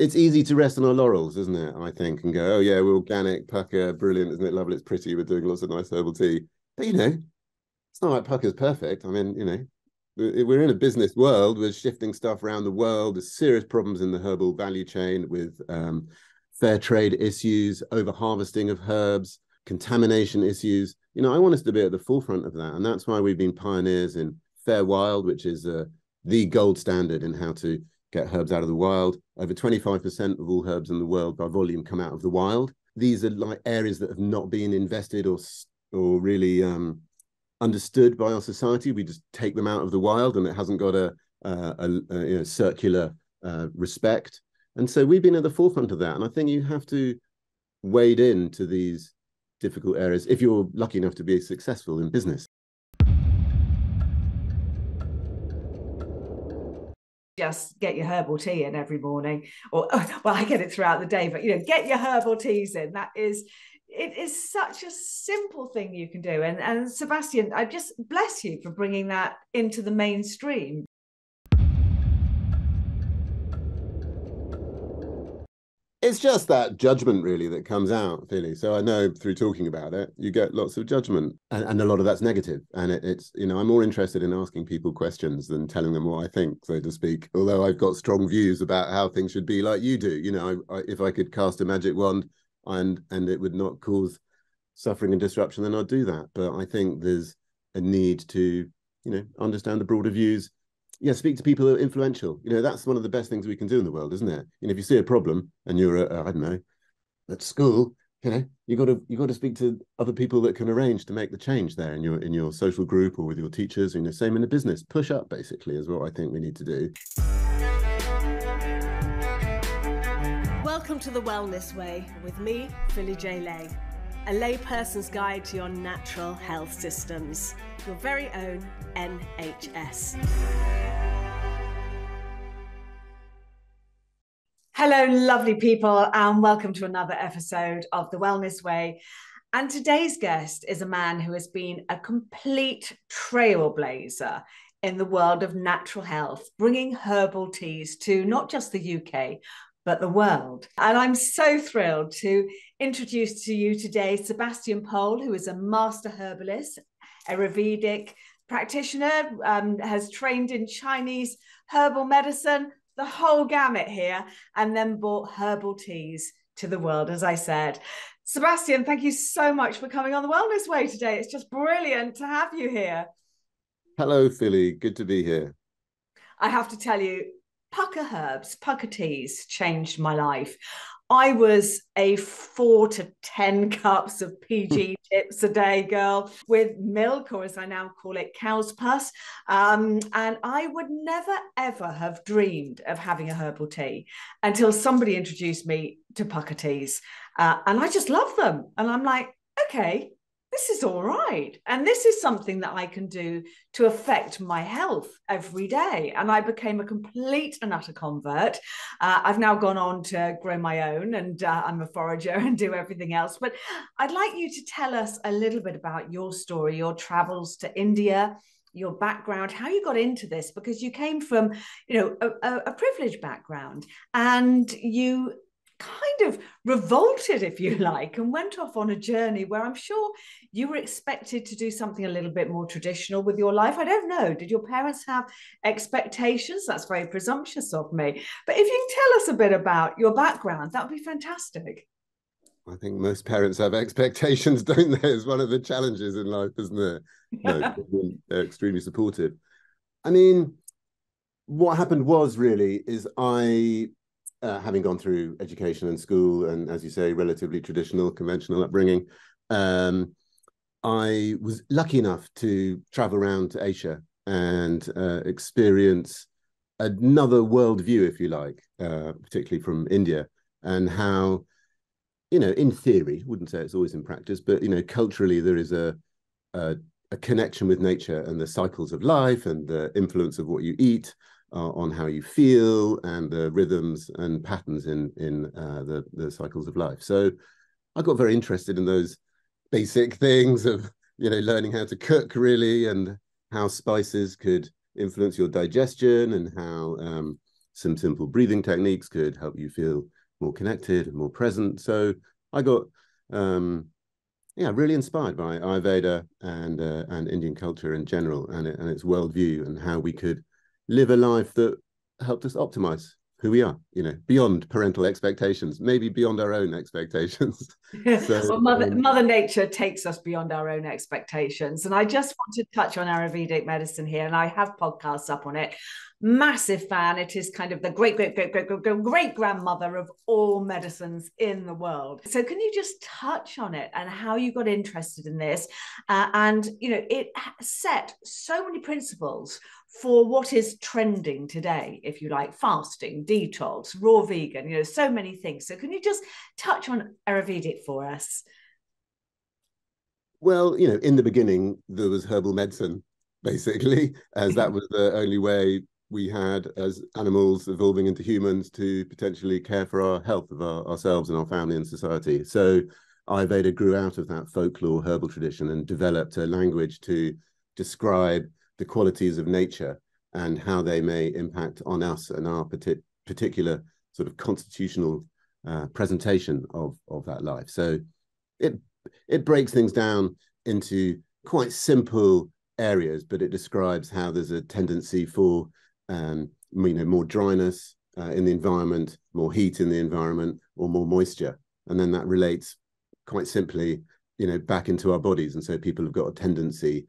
it's easy to rest on our laurels, isn't it? I think, and go, oh yeah, we're organic, Pukka, brilliant, isn't it lovely? It's pretty. We're doing lots of nice herbal tea, but it's not like Pukka's perfect. I mean, we're in a business world. We're shifting stuff around the world. There's serious problems in the herbal value chain with fair trade issues, over harvesting of herbs, contamination issues. I want us to be at the forefront of that, and that's why we've been pioneers in Fair Wild, which is the gold standard in how to get herbs out of the wild. Over 25% of all herbs in the world by volume come out of the wild. These are like areas that have not been invested or really understood by our society. We just take them out of the wild, and it hasn't got a circular respect. And so we've been at the forefront of that. And I think you have to wade into these difficult areas if you're lucky enough to be successful in business. Just get your herbal tea in every morning, or well, I get it throughout the day, but get your herbal teas in. It is such a simple thing you can do. And Sebastian, I just bless you for bringing that into the mainstream. It's just that judgment really that comes out, Philly. So I know through talking about it, you get lots of judgment, and a lot of that's negative. And it's I'm more interested in asking people questions than telling them what I think, so to speak. Although I've got strong views about how things should be, like you do. If I could cast a magic wand and it would not cause suffering and disruption, then I'd do that. But I think there's a need to, understand the broader views. Yeah, speak to people who are influential. That's one of the best things we can do in the world, isn't it? If you see a problem and you're I don't know, at school, you got to speak to other people that can arrange to make the change there in your social group or with your teachers. Same in the business. Push up basically is what I think we need to do. Welcome to The Wellness Way with me, Philly J. Lay, a layperson's guide to your natural health systems, your very own NHS. Hello, lovely people, and welcome to another episode of The Wellness Way. And today's guest is a man who has been a complete trailblazer in the world of natural health, bringing herbal teas to not just the UK, but the world. And I'm so thrilled to introduce to you today Sebastian Pole, who is a master herbalist, Ayurvedic practitioner, has trained in Chinese herbal medicine, the whole gamut here, and then brought herbal teas to the world, as I said. Sebastian, thank you so much for coming on The Wellness Way today. It's just brilliant to have you here. Hello, Philly. Good to be here. I have to tell you, Pukka herbs, Pukka teas changed my life. I was a 4 to 10 cups of PG tips a day girl with milk, or as I now call it, cow's pus. And I would never, ever have dreamed of having a herbal tea until somebody introduced me to Pukka teas. And I just love them. And I'm like, okay, this is all right. And this is something that I can do to affect my health every day. And I became a complete and utter convert. I've now gone on to grow my own, and I'm a forager and do everything else. But I'd like you to tell us a little bit about your story, your travels to India, your background, how you got into this, because you came from, a privileged background, and you kind of revolted, if you like, and went off on a journey where I'm sure you were expected to do something a little bit more traditional with your life. I don't know. Did your parents have expectations? That's very presumptuous of me. But if you can tell us a bit about your background, that would be fantastic. I think most parents have expectations, don't they? It's one of the challenges in life, isn't it? No, they're extremely supportive. I mean, what happened is I having gone through education and school, and as you say, relatively traditional, conventional upbringing, I was lucky enough to travel around to Asia and experience another worldview, if you like, particularly from India, and how, in theory, wouldn't say it's always in practice, but, culturally there is a connection with nature and the cycles of life and the influence of what you eat on how you feel and the rhythms and patterns in the cycles of life. So I got very interested in those basic things of, learning how to cook really, and how spices could influence your digestion, and how some simple breathing techniques could help you feel more connected and more present. So I got really inspired by Ayurveda and Indian culture in general, and its worldview, and how we could live a life that helped us optimize who we are, beyond parental expectations, maybe beyond our own expectations. So, well, Mother Nature takes us beyond our own expectations. And I just want to touch on Ayurvedic medicine here, and I have podcasts up on it. Massive fan. It is kind of the great grandmother of all medicines in the world. So can you just touch on it and how you got interested in this? It set so many principles for what is trending today, if you like: fasting, detox, raw vegan, so many things. So can you just touch on Ayurvedic for us? Well, in the beginning, there was herbal medicine, basically, as that was the only way we had as animals evolving into humans to potentially care for our health of ourselves and our family and society. So Ayurveda grew out of that folklore herbal tradition and developed a language to describe the qualities of nature and how they may impact on us and our particular sort of constitutional presentation of that life. So it breaks things down into quite simple areas, but it describes how there's a tendency for more dryness in the environment, more heat in the environment, or more moisture, and then that relates quite simply, back into our bodies. And so people have got a tendency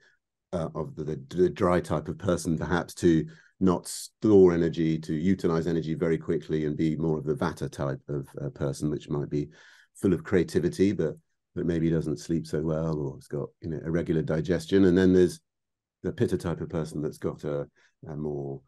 of the dry type of person, perhaps, to not store energy, to utilize energy very quickly, and be more of the Vata type of person, which might be full of creativity, but maybe doesn't sleep so well, or it's got irregular digestion. And then there's the Pitta type of person that's got a more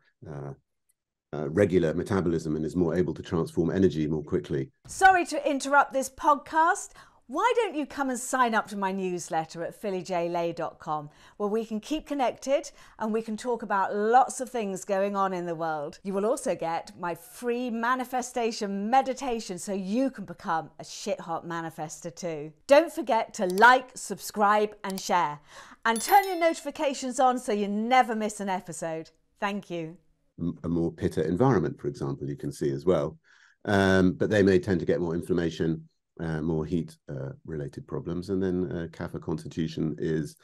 regular metabolism and is more able to transform energy more quickly. Sorry to interrupt this podcast. Why don't you come and sign up to my newsletter at phillyjlay.com, where we can keep connected and we can talk about lots of things going on in the world. You will also get my free manifestation meditation so you can become a shit-hot manifester too. Don't forget to like, subscribe and share. And turn your notifications on so you never miss an episode. Thank you. A more Pitta environment, for example, you can see as well. But they may tend to get more inflammation, more heat related problems. And then Kapha constitution is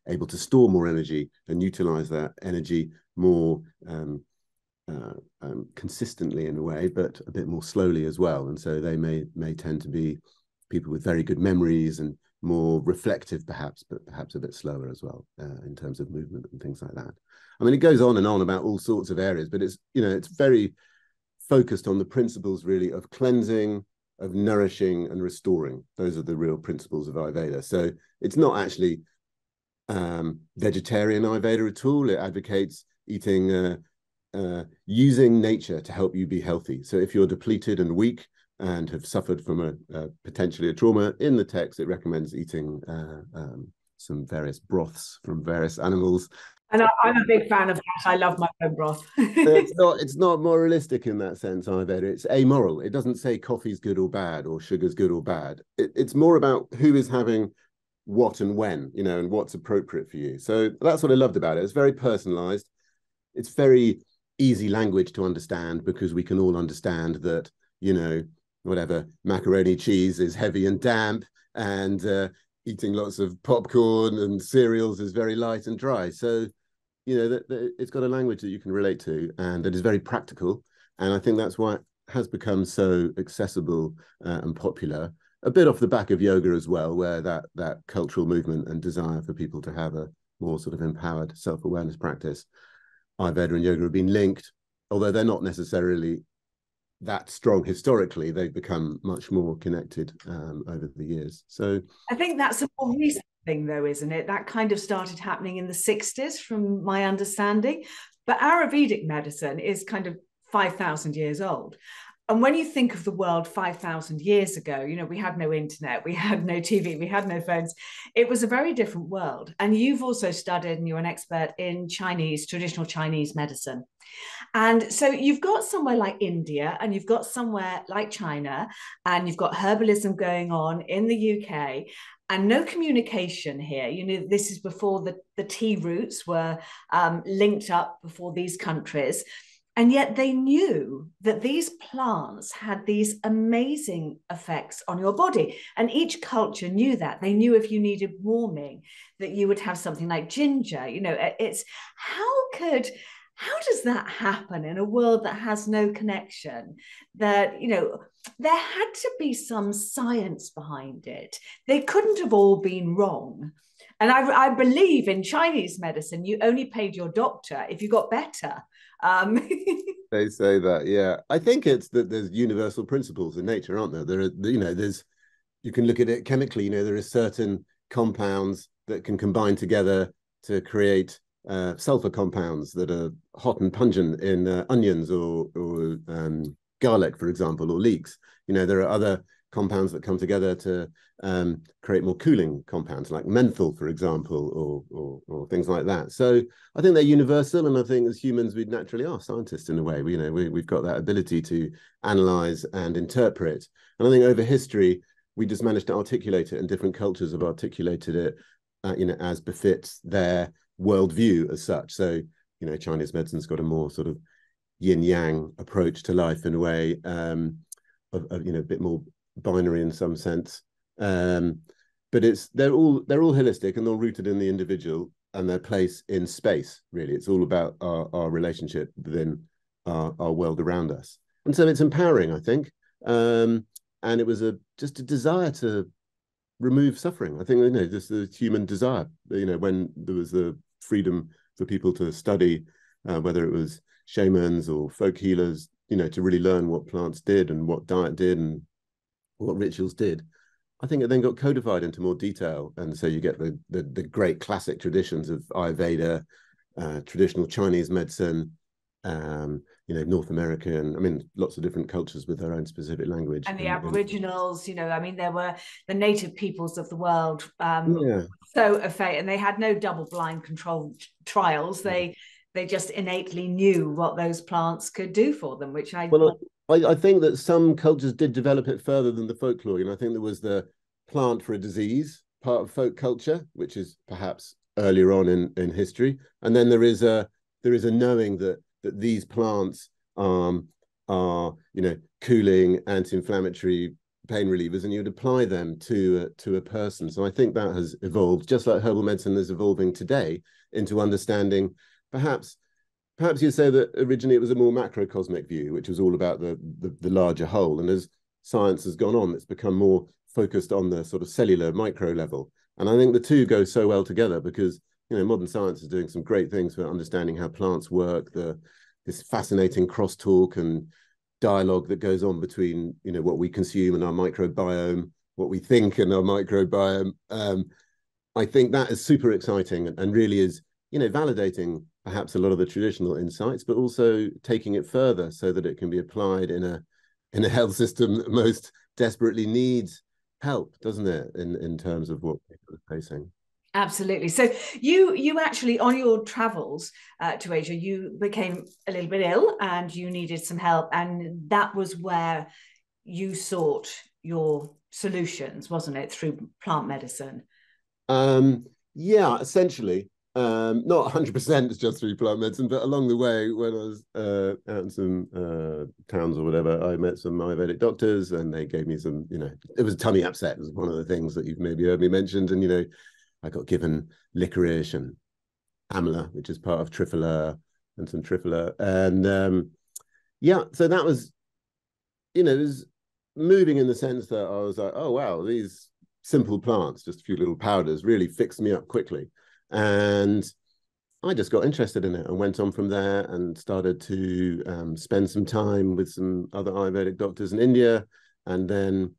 able to store more energy and utilize that energy more consistently in a way, but a bit more slowly as well. And so they may tend to be people with very good memories and more reflective, perhaps, but perhaps a bit slower as well in terms of movement and things like that. I mean, it goes on and on about all sorts of areas, but it's very focused on the principles really of cleansing, of nourishing and restoring. Those are the real principles of Ayurveda. So it's not actually vegetarian Ayurveda at all. It advocates eating, using nature to help you be healthy. So if you're depleted and weak and have suffered from potentially a trauma, in the text it recommends eating some various broths from various animals. And I'm a big fan of that. I love my own broth. It's not moralistic in that sense, Ayurveda. It's amoral. It doesn't say coffee's good or bad or sugar's good or bad. It's more about who is having what and when, and what's appropriate for you. So that's what I loved about it. It's very personalized. It's very easy language to understand, because we can all understand that, whatever, macaroni cheese is heavy and damp, and eating lots of popcorn and cereals is very light and dry. So, it's got a language that you can relate to, and it is very practical. And I think that's why it has become so accessible and popular, a bit off the back of yoga as well, where that cultural movement and desire for people to have a more sort of empowered self-awareness practice. Ayurveda and yoga have been linked, although they're not necessarily that strong historically. They've become much more connected over the years. So I think that's a more recent thing, though, isn't it? That kind of started happening in the 60s, from my understanding. But Ayurvedic medicine is kind of 5,000 years old. And when you think of the world 5,000 years ago, we had no internet, we had no TV, we had no phones. It was a very different world. And you've also studied, and you're an expert in traditional Chinese medicine. And so you've got somewhere like India, and you've got somewhere like China, and you've got herbalism going on in the UK, and no communication here. This is before the tea routes were linked up before these countries. And yet they knew that these plants had these amazing effects on your body. And each culture knew that. They knew if you needed warming, that you would have something like ginger. You know, it's how does that happen in a world that has no connection? That, you know, there had to be some science behind it. They couldn't have all been wrong. And I believe in Chinese medicine, you only paid your doctor if you got better. They say that, yeah. I think it's that there's universal principles in nature, aren't there? There are, you know, you can look at it chemically, you know, there are certain compounds that can combine together to create sulfur compounds that are hot and pungent in onions or garlic, for example, or leeks. You know, there are other compounds that come together to create more cooling compounds like menthol, for example, or things like that. So I think they're universal, and I think as humans we naturally are scientists in a way. You know, we've got that ability to analyze and interpret, and I think over history we just managed to articulate it, and different cultures have articulated it, you know, as befits their worldview as such. So, you know, Chinese medicine's got a more sort of yin yang approach to life in a way, of you know, a bit more binary in some sense, but they're all holistic, and they're rooted in the individual and their place in space. Really, it's all about our relationship within our world around us, and so it's empowering, I think. And it was just a desire to remove suffering. I think, you know, just the human desire. You know, when there was the freedom for people to study, whether it was shamans or folk healers, you know, to really learn what plants did and what diet did and what rituals did. I think it then got codified into more detail, and so you get the great classic traditions of Ayurveda, traditional Chinese medicine, you know, North American. I mean, lots of different cultures with their own specific language. And the Aboriginals, you know, I mean, there were the native peoples of the world. Yeah. So effective, and they had no double-blind controlled trials. They just innately knew what those plants could do for them, which I think that some cultures did develop it further than the folklore. You know, I think there was the plant for a disease part of folk culture, which is perhaps earlier on in history, and then there is a knowing that these plants are, you know, cooling, anti-inflammatory, pain relievers, and you'd apply them to a person. So I think that has evolved, just like herbal medicine is evolving today into understanding. Perhaps you'd say that originally it was a more macrocosmic view, which was all about the larger whole. And as science has gone on, it's become more focused on the sort of cellular micro level. And I think the two go so well together because, you know, modern science is doing some great things for understanding how plants work, this fascinating crosstalk and dialogue that goes on between, you know, what we consume and our microbiome, what we think and our microbiome. I think that is super exciting and really is, you know, validating perhaps a lot of the traditional insights, but also taking it further so that it can be applied in a health system that most desperately needs help, doesn't it, in terms of what people are facing. Absolutely. So you actually, on your travels to Asia, you became a little bit ill and you needed some help, and that was where you sought your solutions, wasn't it, through plant medicine? Yeah, essentially. Not 100% just through plant medicine, but along the way, when I was out in some towns or whatever, I met some Ayurvedic doctors, and they gave me some, you know, it was a tummy upset. It was one of the things that you've maybe heard me mentioned. And, you know, I got given licorice and amla, which is part of triphala, and some triphala. And yeah, so that was, you know, it was moving in the sense that I was like, oh, wow, these simple plants, just a few little powders, really fixed me up quickly. And I just got interested in it and went on from there and started to spend some time with some other Ayurvedic doctors in India, and then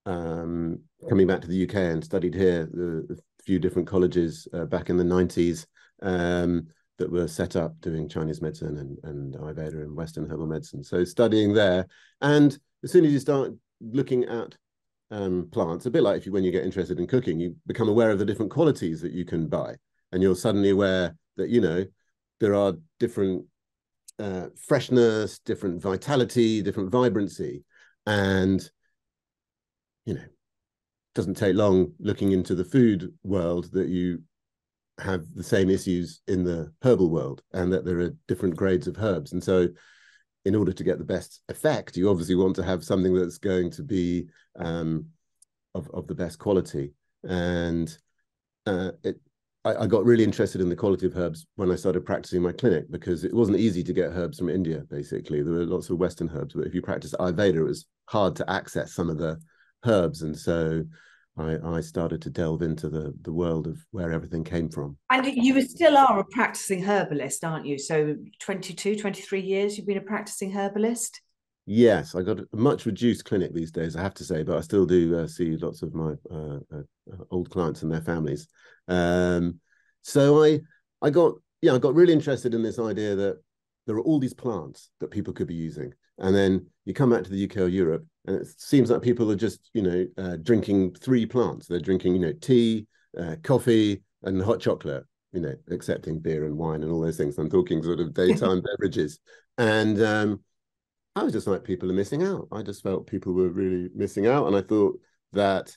coming back to the UK and studied here a few different colleges back in the 90s that were set up doing Chinese medicine and Ayurveda and Western herbal medicine. So studying there, and as soon as you start looking at plants, a bit like when you get interested in cooking, you become aware of the different qualities that you can buy, and you're suddenly aware that, you know, there are different freshness, different vitality, different vibrancy, and, you know, it doesn't take long looking into the food world that you have the same issues in the herbal world, and that there are different grades of herbs. And so in order to get the best effect, you obviously want to have something that's going to be of the best quality. And I got really interested in the quality of herbs when I started practicing my clinic, because it wasn't easy to get herbs from India, basically. There were lots of Western herbs, but if you practice Ayurveda, it was hard to access some of the herbs. And so I started to delve into the world of where everything came from. And you still are a practicing herbalist, aren't you? So 22, 23 years you've been a practicing herbalist? Yes, I got a much reduced clinic these days, I have to say, but I still do see lots of my old clients and their families. So I got really interested in this idea that there are all these plants that people could be using, and then you come back to the UK or Europe, and it seems like people are just drinking 3 plants. They're drinking tea, coffee, and hot chocolate. Excepting beer and wine and all those things. I'm talking sort of daytime beverages, and I was just like, people are missing out. I just felt people were really missing out. And I thought that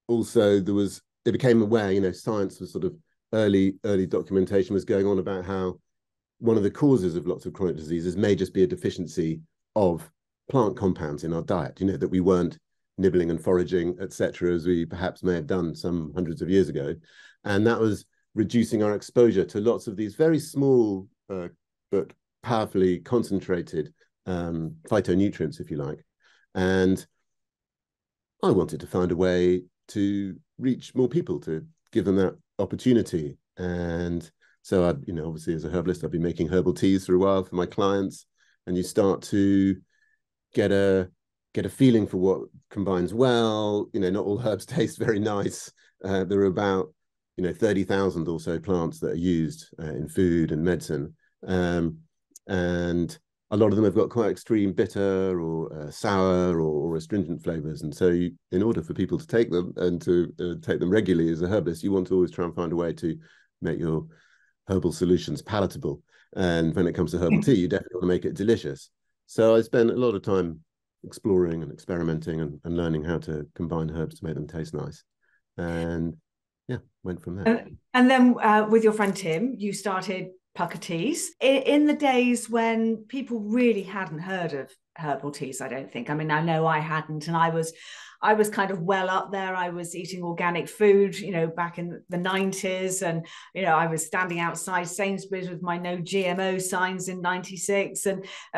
also it became aware, science was sort of early documentation was going on about how one of the causes of lots of chronic diseases may just be a deficiency of plant compounds in our diet, that we weren't nibbling and foraging, etc., as we perhaps may have done some hundreds of years ago. And that was reducing our exposure to lots of these very small but powerfully concentrated phytonutrients, if you like. And I wanted to find a way to reach more people, to give them that opportunity. And so obviously as a herbalist, I've been making herbal teas for a while for my clients, and you start to get a feeling for what combines well. Not all herbs taste very nice. There are about 30,000 or so plants that are used in food and medicine, and a lot of them have got quite extreme bitter or sour or astringent flavors. And so in order for people to take them and to take them regularly as a herbalist, you want to always try and find a way to make your herbal solutions palatable. And when it comes to herbal tea, you definitely want to make it delicious. So I spent a lot of time exploring and experimenting and learning how to combine herbs to make them taste nice. And yeah, went from there. And then with your friend Tim, you started Pukka Teas in the days when people really hadn't heard of herbal teas, I don't think. I mean, I know I hadn't, and I was kind of well up there. I was eating organic food, back in the 90s, and I was standing outside Sainsbury's with my no GMO signs in 96,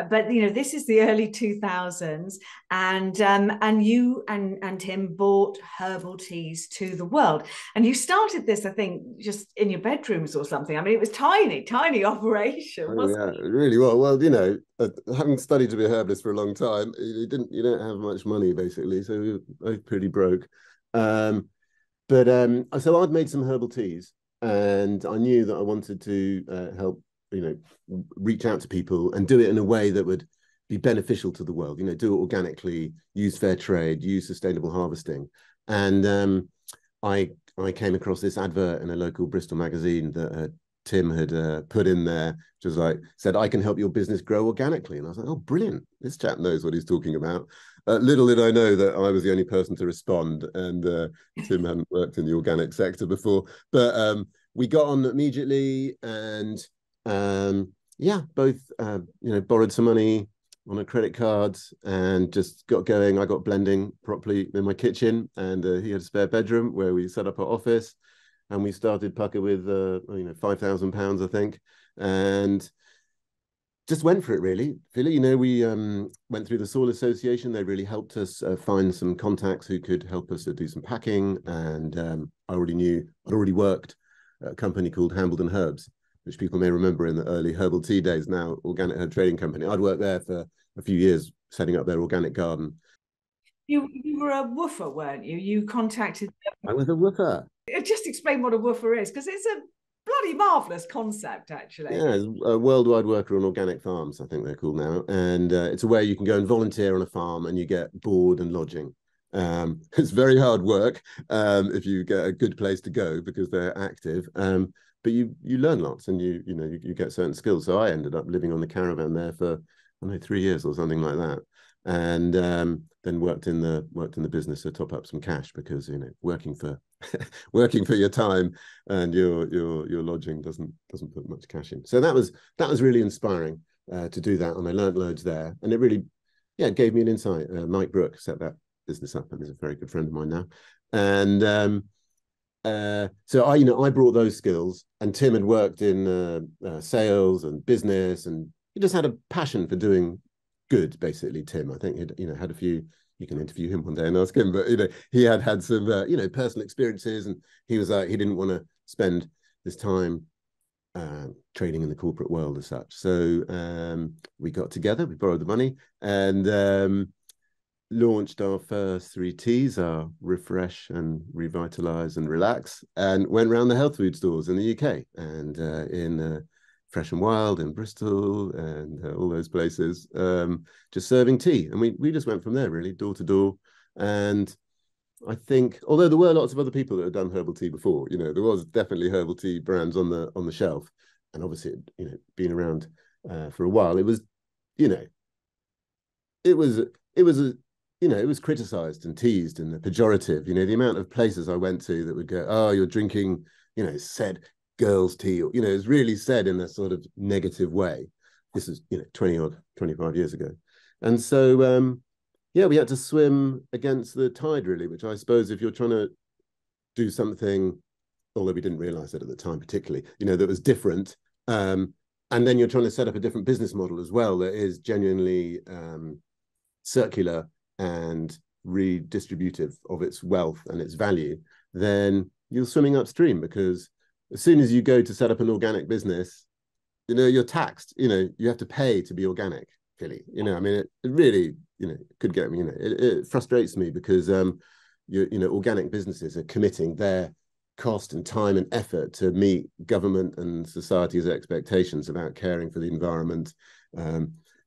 but this is the early 2000s, and you and Tim brought herbal teas to the world, and you started this, I think, just in your bedrooms or something. I mean, it was tiny operation, wasn't it? Really well, having studied to be a herbalist for a long time, you don't have much money, basically, so we were pretty broke. So I'd made some herbal teas, and I knew that I wanted to help reach out to people and do it in a way that would be beneficial to the world. Do it organically, use fair trade, use sustainable harvesting. And I came across this advert in a local Bristol magazine that Tim had put in there, which was said, I can help your business grow organically. And I was like, oh, brilliant. This chap knows what he's talking about. Little did I know that I was the only person to respond, and Tim hadn't worked in the organic sector before. But we got on immediately, and both borrowed some money on a credit card and just got going. I got blending properly in my kitchen, and he had a spare bedroom where we set up our office. And we started Pukka with £5,000, I think, and just went for it, really. Philly, we went through the Soil Association. They really helped us find some contacts who could help us to do some packing. And I'd already worked at a company called Hambledon Herbs, which people may remember in the early herbal tea days, now organic herb trading company. I'd worked there for a few years, setting up their organic garden. You were a woofer, weren't you? You contacted them. I was a woofer. Just explain what a woofer is, because it's a bloody marvellous concept, actually. Yeah, it's a worldwide worker on organic farms, I think they're called now. And it's a way you can go and volunteer on a farm and you get board and lodging. It's very hard work if you get a good place to go, because they're active. But you learn lots, and you get certain skills. So I ended up living on the caravan there for 3 years or something like that. and then worked in the business to top up some cash, because, you know, working for your time and your lodging doesn't put much cash in. So that was really inspiring to do that, and I learned loads there, and it really gave me an insight. Mike Brooke set that business up and is a very good friend of mine now, and so I brought those skills, and Tim had worked in sales and business, and he just had a passion for doing good, basically. Tim, I think he'd had a few. You can interview him one day and ask him, but he had some personal experiences, and he was like, he didn't want to spend his time trading in the corporate world as such. So we got together, we borrowed the money, and launched our first 3 teas, our Refresh and Revitalize and Relax, and went around the health food stores in the UK and in Fresh and Wild in Bristol and all those places, just serving tea. And we just went from there, really, door to door. And I think, although there were lots of other people that had done herbal tea before, there was definitely herbal tea brands on the shelf. And obviously, being around for a while, it was criticized and teased and pejorative. The amount of places I went to that would go, "Oh, you're drinking, said girls' tea," or, it's really said in a sort of negative way. This is, 25 years ago. And so, we had to swim against the tide, really, which I suppose, if you're trying to do something, although we didn't realize it at the time particularly, that was different, and then you're trying to set up a different business model as well that is genuinely circular and redistributive of its wealth and its value, then you're swimming upstream, because as soon as you go to set up an organic business, you're taxed. You have to pay to be organic, really. I mean, it really, could get me, it frustrates me, because organic businesses are committing their cost and time and effort to meet government and society's expectations about caring for the environment,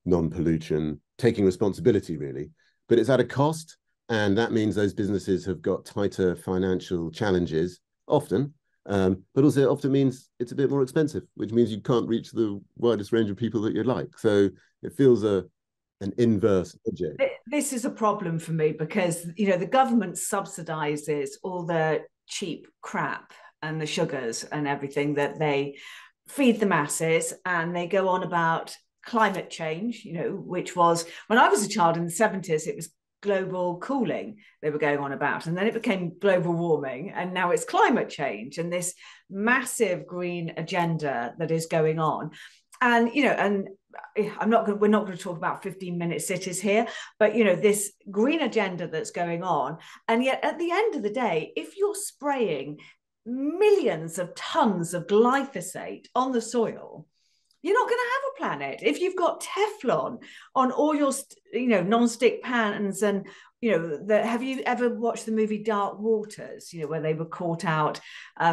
non-pollution, taking responsibility, really. But it's at a cost, and that means those businesses have got tighter financial challenges often, but also it often means it's a bit more expensive, which means you can't reach the widest range of people that you'd like. So it feels an inverse logic. This is a problem for me, because the government subsidizes all the cheap crap and the sugars and everything that they feed the masses, and they go on about climate change, which was, when I was a child in the 70s, it was global cooling they were going on about, and then it became global warming, and now it's climate change and this massive green agenda that is going on. And and we're not going to talk about 15-minute cities here, but this green agenda that's going on, and yet at the end of the day, if you're spraying millions of tons of glyphosate on the soil, you're not going to have a planet. If you've got Teflon on all your, non-stick pans, and, have you ever watched the movie Dark Waters, where they were caught out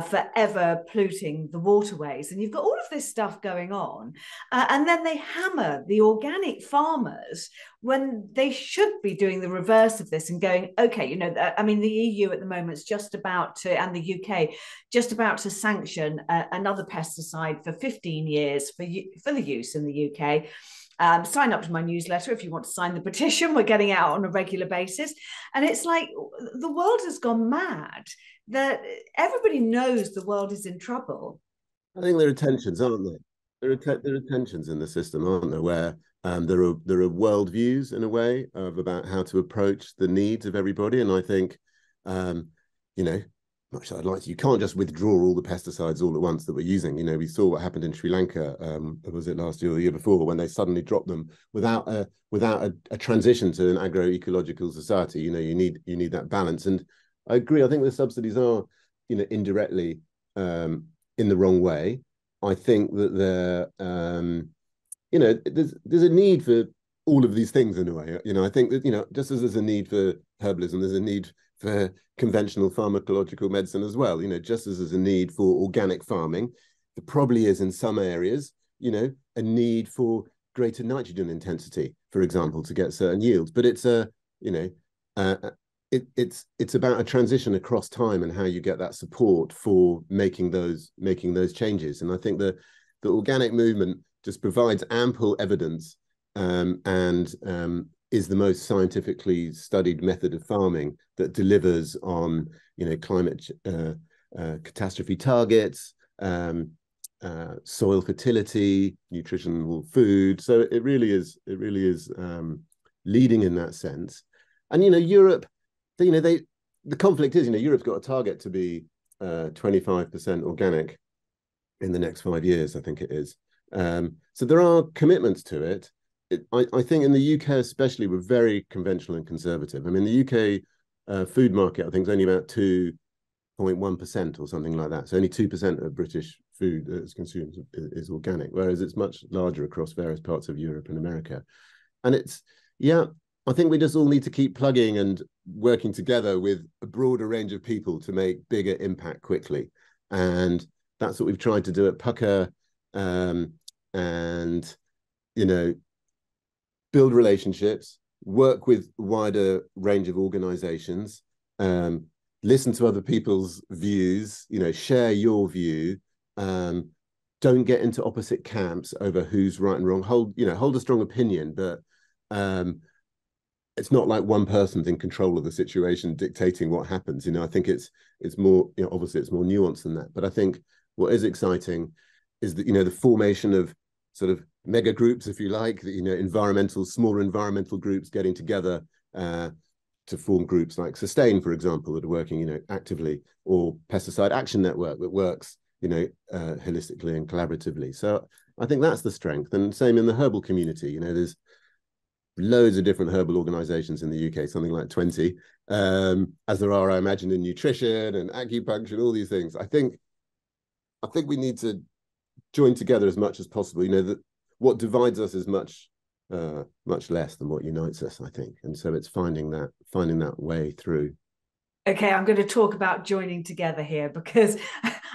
forever polluting the waterways, and you've got all of this stuff going on, and then they hammer the organic farmers when they should be doing the reverse of this and going, okay, I mean, the EU at the moment is just about to, and the UK, just about to sanction another pesticide for 15 years for the use in the UK. Sign up to my newsletter if you want to sign the petition. We're getting out on a regular basis. And it's like the world has gone mad, that everybody knows the world is in trouble. I think there are tensions, aren't there? There are tensions in the system, aren't there, where there are worldviews, in a way, about how to approach the needs of everybody. And I think, much I'd like to, you can't just withdraw all the pesticides all at once that we're using. We saw what happened in Sri Lanka, was it last year or the year before, when they suddenly dropped them without a transition to an agroecological society. You need that balance. And I agree. I think the subsidies are, indirectly in the wrong way. I think that there's a need for all of these things, in a way. I think that, just as there's a need for herbalism, there's a need for conventional pharmacological medicine as well. Just as there's a need for organic farming, there probably is in some areas, a need for greater nitrogen intensity, for example, to get certain yields. But it's it's about a transition across time and how you get that support for making those changes. And I think the organic movement just provides ample evidence and is the most scientifically studied method of farming that delivers on, climate catastrophe targets, soil fertility, nutritional food. So it really is leading in that sense. And Europe, the conflict is, Europe's got a target to be 25% organic in the next 5 years, I think it is. So there are commitments to it. I think in the UK especially, we're very conventional and conservative. I mean, the UK food market, I think, is only about 2.1% or something like that. So only 2% of British food that's consumed is organic, whereas it's much larger across various parts of Europe and America. And I think we just all need to keep plugging and working together with a broader range of people to make bigger impact quickly. And that's what we've tried to do at Pukka. And, build relationships, work with a wider range of organizations, listen to other people's views, share your view. Don't get into opposite camps over who's right and wrong. Hold a strong opinion, but it's not like one person's in control of the situation dictating what happens. I think it's more, obviously it's more nuanced than that. But I think what is exciting is that, the formation of sort of mega groups, if you like, smaller environmental groups getting together to form groups like Sustain, for example, that are working, actively, or Pesticide Action Network that works, holistically and collaboratively. So I think that's the strength. And same in the herbal community. There's loads of different herbal organizations in the UK, something like 20, as there are, I imagine, in nutrition and acupuncture, all these things. I think we need to join together as much as possible. That what divides us is much less than what unites us, I think. And so it's finding that way through. Okay, I'm going to talk about joining together here, because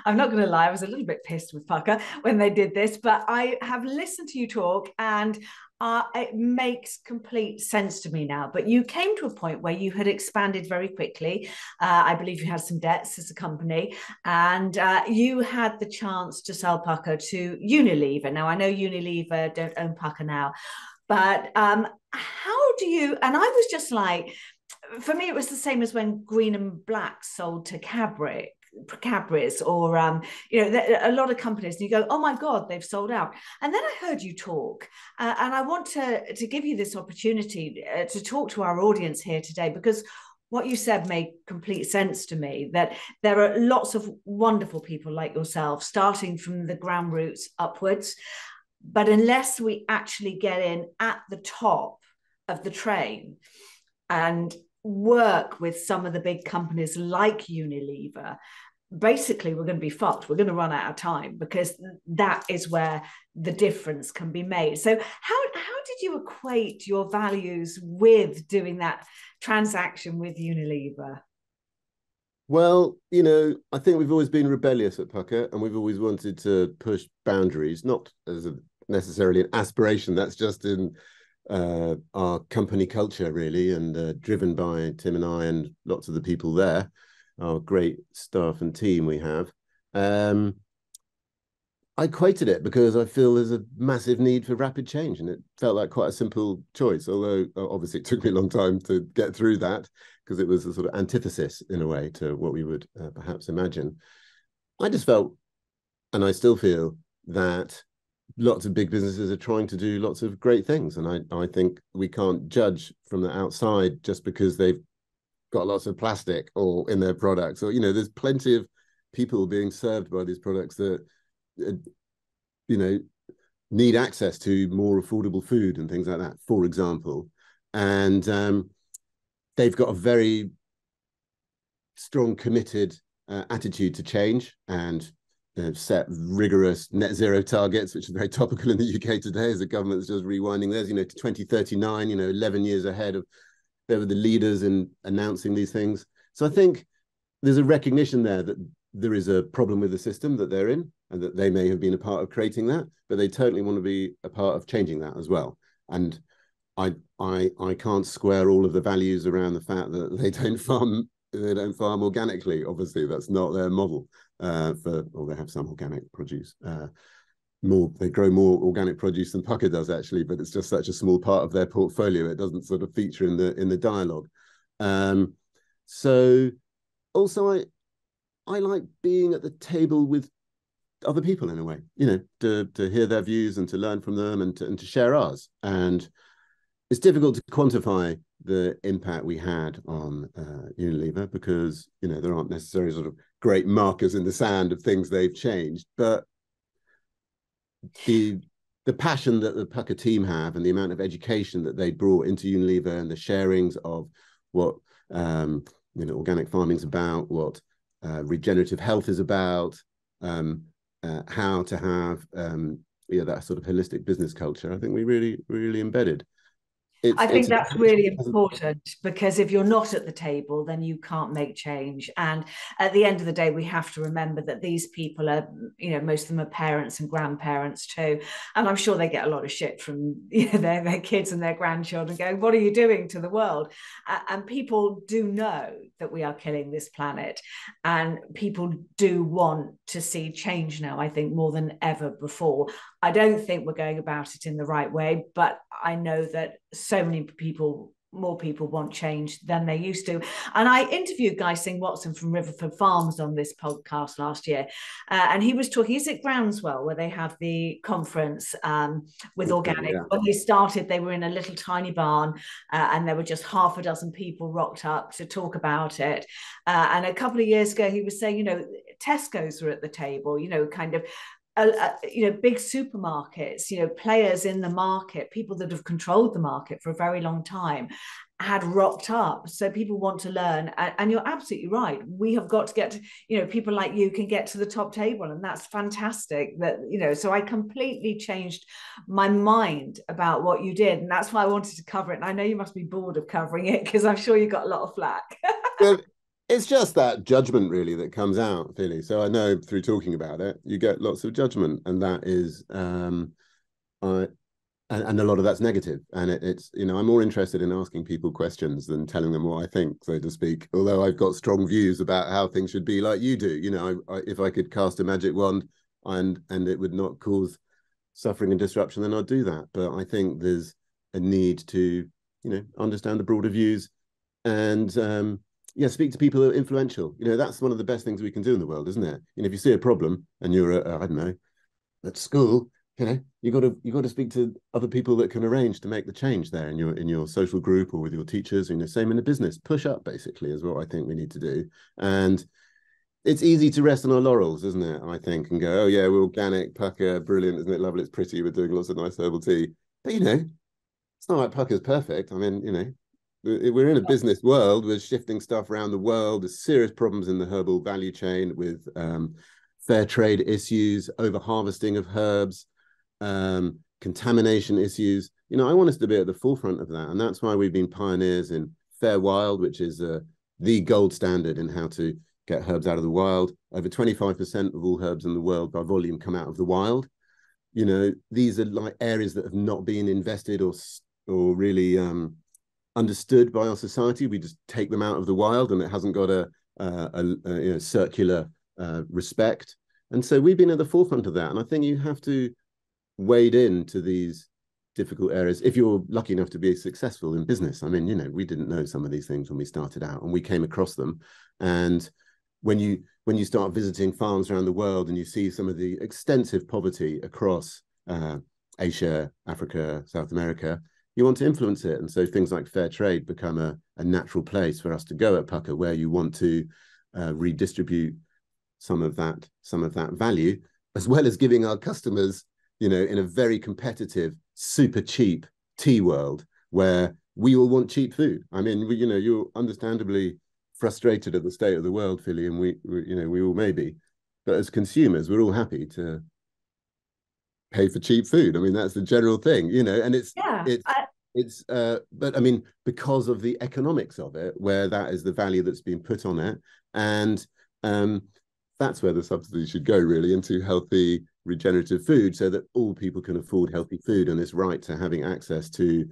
I'm not going to lie, I was a little bit pissed with Pukka when they did this, but I have listened to you talk, and it makes complete sense to me now. But you came to a point where you had expanded very quickly. I believe you had some debts as a company, and you had the chance to sell Pukka to Unilever. Now, I know Unilever don't own Pukka now, but how do you, and I was just like, for me, it was the same as when Green and Black sold to Cadbury's, or a lot of companies, and you go, oh my God, they've sold out. And then I heard you talk, and I want to give you this opportunity to talk to our audience here today, because what you said made complete sense to me, that there are lots of wonderful people like yourself starting from the ground roots upwards, but unless we actually get in at the top of the train and work with some of the big companies like Unilever, basically we're going to be fucked. We're going to run out of time, because that is where the difference can be made. So how did you equate your values with doing that transaction with Unilever? Well, I think we've always been rebellious at Pukka, and we've always wanted to push boundaries, not as necessarily an aspiration. That's just in our company culture, really, and driven by Tim and I and lots of the people there, our great staff and team we have. I equated it because I feel there's a massive need for rapid change, and it felt like quite a simple choice, although obviously it took me a long time to get through that, because it was a sort of antithesis in a way to what we would perhaps imagine. I just felt, and I still feel, that lots of big businesses are trying to do lots of great things, and I think we can't judge from the outside just because they've got lots of plastic or in their products, or there's plenty of people being served by these products that need access to more affordable food and things like that, for example. And they've got a very strong, committed attitude to change, and set rigorous net zero targets, which is very topical in the UK today, as the government's just rewinding theirs, to 2039, 11 years ahead of, they were the leaders in announcing these things. So I think there's a recognition there that there is a problem with the system that they're in, and that they may have been a part of creating that, but they totally want to be a part of changing that as well. And I can't square all of the values around the fact that they don't farm organically. Obviously, that's not their model. Or they have some organic produce, they grow more organic produce than Pukka does, actually, but it's just such a small part of their portfolio. It doesn't sort of feature in the dialogue. So also I like being at the table with other people in a way, to hear their views and to learn from them and to share ours. And it's difficult to quantify the impact we had on Unilever because, there aren't necessarily sort of great markers in the sand of things they've changed, but the passion that the Pukka team have and the amount of education that they brought into Unilever and the sharings of what organic farming is about, what regenerative health is about, how to have that sort of holistic business culture, I think we really, really embedded. I think that's really important, because if you're not at the table, then you can't make change. And at the end of the day, we have to remember that these people are, most of them are parents and grandparents too. And I'm sure they get a lot of shit from their kids and their grandchildren going, what are you doing to the world? And people do know that we are killing this planet. And people do want to see change now, I think, more than ever before. I don't think we're going about it in the right way, but I know that so many more people want change than they used to. And I interviewed Guy Singh Watson from Riverford Farms on this podcast last year. And he was talking, he's at Groundswell, where they have the conference with organic. Yeah. When they started, they were in a little tiny barn and there were just half a dozen people rocked up to talk about it. And a couple of years ago, he was saying, Tesco's were at the table, kind of big supermarkets, players in the market, people that have controlled the market for a very long time, had rocked up. So people want to learn, and you're absolutely right. We have got to get to, people like you can get to the top table, and that's fantastic. That so I completely changed my mind about what you did, and that's why I wanted to cover it. And I know you must be bored of covering it because I'm sure you got a lot of flack. Well, it's just that judgment really that comes out, Philly. So I know through talking about it, you get lots of judgment, and that is, and a lot of that's negative. And it's, I'm more interested in asking people questions than telling them what I think, so to speak. Although I've got strong views about how things should be, like you do. If I could cast a magic wand and it would not cause suffering and disruption, then I'd do that. But I think there's a need to, understand the broader views and, speak to people who are influential. That's one of the best things we can do in the world, isn't it? If you see a problem and you're, I don't know, at school, you got to speak to other people that can arrange to make the change there in your social group or with your teachers. Same in the business. Push up basically is what I think we need to do. And it's easy to rest on our laurels, isn't it? I think, and go, oh yeah, we're organic, Pukka, brilliant, isn't it lovely? It's pretty. We're doing lots of nice herbal tea. But it's not like Pukka's perfect. I mean, we're in a business world. We're shifting stuff around the world. There's serious problems in the herbal value chain with fair trade issues, over harvesting of herbs, contamination issues. I want us to be at the forefront of that. And that's why we've been pioneers in Fair Wild, which is the gold standard in how to get herbs out of the wild. Over 25% of all herbs in the world by volume come out of the wild. These are like areas that have not been invested or really understood by our society. We just take them out of the wild, and it hasn't got a circular respect. And so we've been at the forefront of that. And I think you have to wade into these difficult areas if you're lucky enough to be successful in business. I mean, we didn't know some of these things when we started out, and we came across them. And when you start visiting farms around the world and you see some of the extensive poverty across Asia, Africa, South America, you want to influence it. And so things like fair trade become a natural place for us to go at Pukka, where you want to redistribute some of that value, as well as giving our customers, in a very competitive, super cheap tea world where we all want cheap food. I mean, you're understandably frustrated at the state of the world, Philly, and we all may be. But as consumers, we're all happy to pay for cheap food. I mean, that's the general thing, and but I mean, because of the economics of it, where that is the value that's been put on it, and that's where the subsidy should go, really, into healthy, regenerative food, so that all people can afford healthy food, and this right to having access to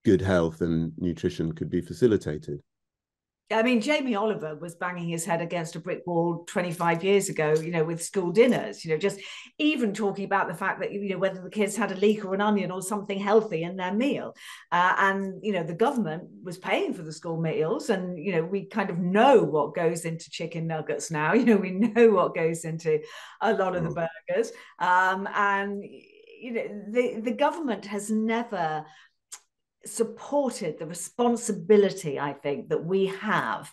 good health and nutrition could be facilitated. I mean, Jamie Oliver was banging his head against a brick wall 25 years ago, with school dinners, just even talking about the fact that, whether the kids had a leek or an onion or something healthy in their meal. And, the government was paying for the school meals. And, we kind of know what goes into chicken nuggets now. We know what goes into a lot of the burgers. And, the government has never supported the responsibility, I think, that we have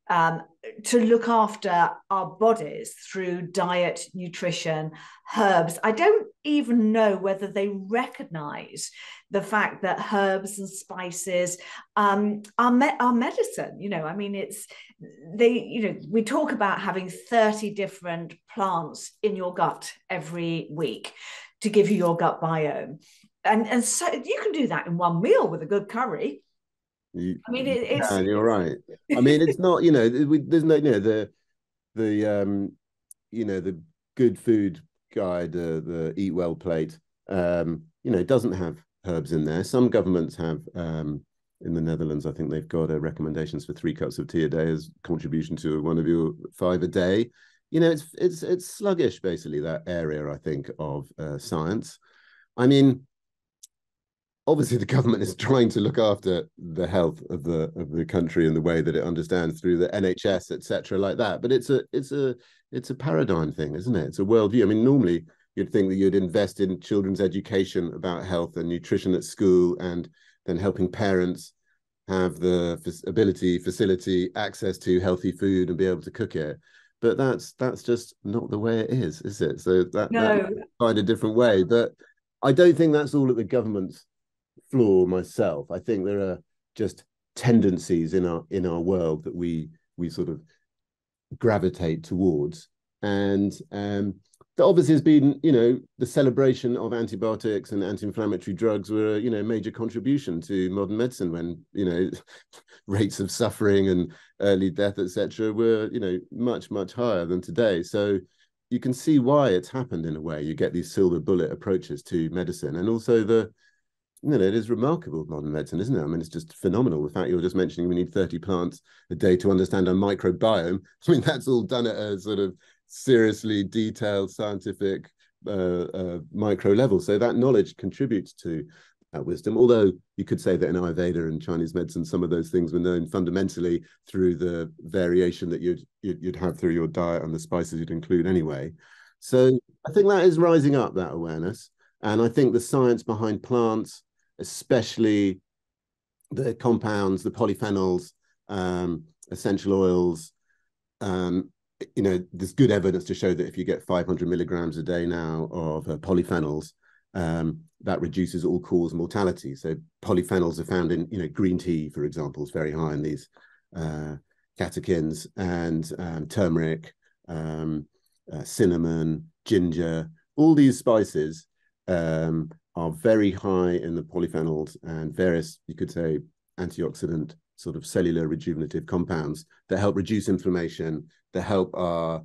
to look after our bodies through diet, nutrition, herbs. I don't even know whether they recognize the fact that herbs and spices are medicine. I mean, we talk about having 30 different plants in your gut every week to give you your gut biome. And so you can do that in one meal with a good curry. I mean, it's you're right. I mean, it's not, there's no, the good food guide, the Eat Well plate, it doesn't have herbs in there. Some governments have, in the Netherlands, I think they've got recommendations for 3 cups of tea a day as contribution to one of your 5 a day. It's sluggish, basically, that area, I think, of science. I mean, obviously the government is trying to look after the health of the country in the way that it understands through the NHS, etc., like that. But it's a paradigm thing, isn't it? It's a worldview. I mean, normally you'd think that you'd invest in children's education about health and nutrition at school, and then helping parents have the facility, access to healthy food and be able to cook it. But that's just not the way it is it? So that find a different way. But I don't think that's all at the government's flaw myself. I think there are just tendencies in our world that we sort of gravitate towards, and there obviously has been, the celebration of antibiotics and anti-inflammatory drugs were a major contribution to modern medicine, when rates of suffering and early death, etc., were much higher than today. So you can see why it's happened. In a way, you get these silver bullet approaches to medicine, and also it is remarkable, modern medicine, isn't it? I mean, it's just phenomenal. The fact you're just mentioning we need 30 plants a day to understand our microbiome. I mean, that's all done at a sort of seriously detailed scientific micro level. So that knowledge contributes to that wisdom. Although you could say that in Ayurveda and Chinese medicine, some of those things were known fundamentally through the variation that you'd have through your diet and the spices you'd include anyway. So I think that is rising up, that awareness. And I think the science behind plants, especially the compounds, the polyphenols, essential oils, there's good evidence to show that if you get 500 milligrams a day now of polyphenols, that reduces all cause mortality. So polyphenols are found in, green tea, for example, is very high in these catechins, and turmeric, cinnamon, ginger, all these spices are very high in the polyphenols and various, you could say, antioxidant sort of cellular rejuvenative compounds that help reduce inflammation, that help our